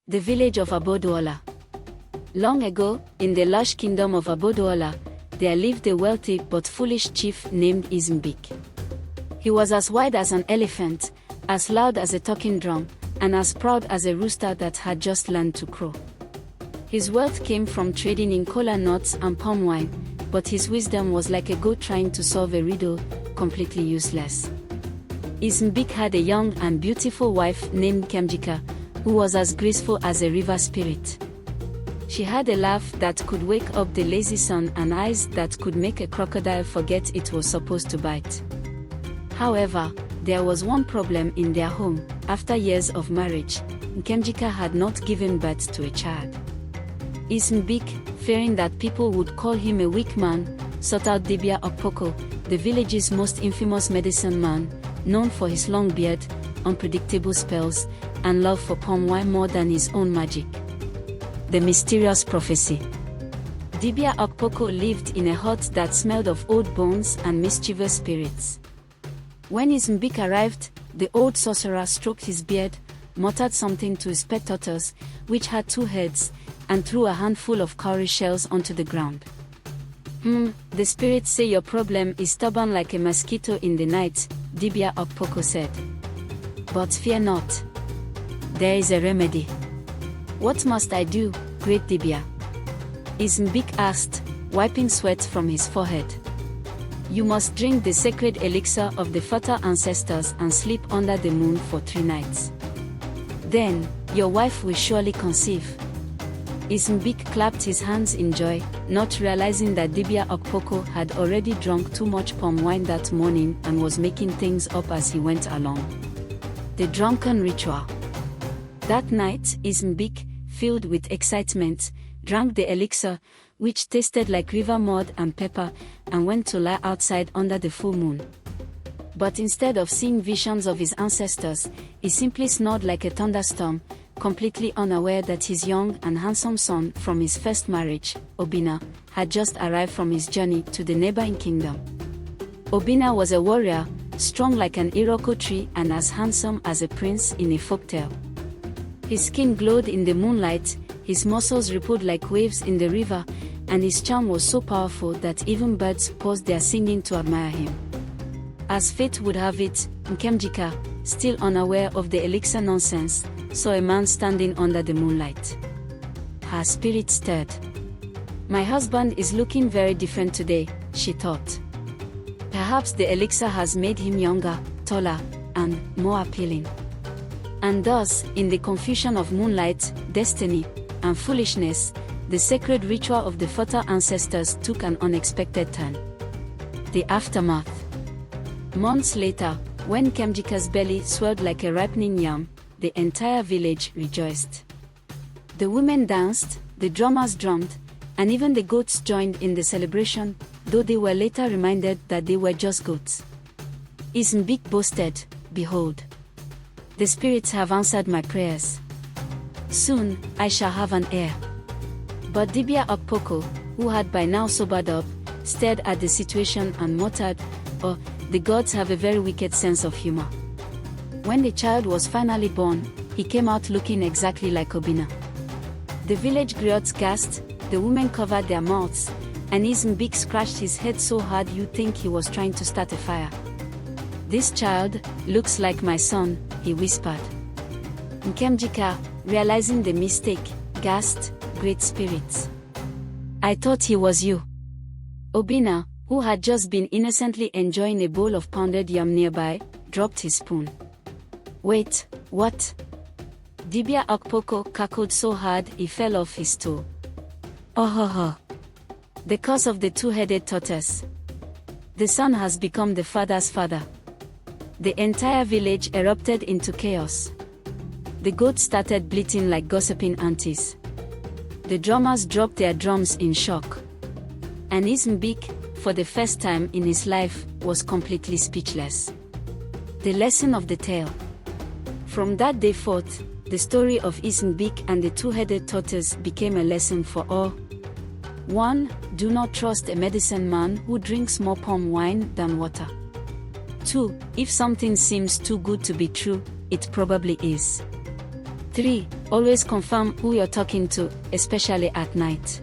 The village of Abodola. Long ago, in the lush kingdom of Abodola, there lived a wealthy but foolish chief named Izmbik. He was as wide as an elephant, as loud as a talking drum, and as proud as a rooster that had just learned to crow. His wealth came from trading in kola nuts and palm wine, but his wisdom was like a goat trying to solve a riddle, completely useless. Izmbik had a young and beautiful wife named Kemjika, who was as graceful as a river spirit. She had a laugh that could wake up the lazy sun and eyes that could make a crocodile forget it was supposed to bite. However, there was one problem in their home. After years of marriage, Nkemjika had not given birth to a child. Izmbik, fearing that people would call him a weak man, sought out Dibia Okpoko, the village's most infamous medicine man, known for his long beard, unpredictable spells, and love for palm wine more than his own magic. The mysterious prophecy. Dibia Okpoko lived in a hut that smelled of old bones and mischievous spirits. When Izmbik arrived, the old sorcerer stroked his beard, muttered something to his pet tortoise, which had 2 heads, and threw a handful of cowrie shells onto the ground. The spirits say your problem is stubborn like a mosquito in the night, Dibia Okpoko said. But fear not. There is a remedy. What must I do, great Dibia? Izmbik asked, wiping sweat from his forehead. You must drink the sacred elixir of the fertile ancestors and sleep under the moon for 3 nights. Then, your wife will surely conceive. Izmbik clapped his hands in joy, not realizing that Dibia Okpoko had already drunk too much palm wine that morning and was making things up as he went along. The drunken ritual. That night, Izmbik, filled with excitement, drank the elixir, which tasted like river mud and pepper, and went to lie outside under the full moon. But instead of seeing visions of his ancestors, he simply snored like a thunderstorm, completely unaware that his young and handsome son from his first marriage, Obina, had just arrived from his journey to the neighboring kingdom. Obina was a warrior, strong like an iroko tree and as handsome as a prince in a folktale. His skin glowed in the moonlight, his muscles rippled like waves in the river, and his charm was so powerful that even birds paused their singing to admire him. As fate would have it, Nkemjika, still unaware of the elixir nonsense, saw a man standing under the moonlight. Her spirit stirred. My husband is looking very different today, she thought. Perhaps the elixir has made him younger, taller, and more appealing. And thus, in the confusion of moonlight, destiny, and foolishness, the sacred ritual of the fertile ancestors took an unexpected turn. The aftermath. Months later, when Kemjika's belly swelled like a ripening yam, the entire village rejoiced. The women danced, the drummers drummed, and even the goats joined in the celebration, though they were later reminded that they were just goats. Izmbik boasted, "Behold, the spirits have answered my prayers. Soon, I shall have an heir." But Dibia Okpoko, who had by now sobered up, stared at the situation and muttered, "Oh, the gods have a very wicked sense of humor." When the child was finally born, he came out looking exactly like Obina. The village griots gasped, the women covered their mouths, and Izmbik scratched his head so hard you'd think he was trying to start a fire. "This child looks like my son," he whispered. Nkemjika, realizing the mistake, gasped, "Great spirits. I thought he was you." Obina, who had just been innocently enjoying a bowl of pounded yam nearby, dropped his spoon. "Wait, what?" Dibia Okpoko cackled so hard he fell off his stool. "Oh ho ho. The curse of the 2-headed tortoise. The son has become the father's father." The entire village erupted into chaos. The goats started bleating like gossiping aunties. The drummers dropped their drums in shock. And Izmbik, for the first time in his life, was completely speechless. The lesson of the tale. From that day forth, the story of Izmbik and the 2-headed tortoise became a lesson for all. 1. Do not trust a medicine man who drinks more palm wine than water. 2. If something seems too good to be true, it probably is. 3. Always confirm who you're talking to, especially at night.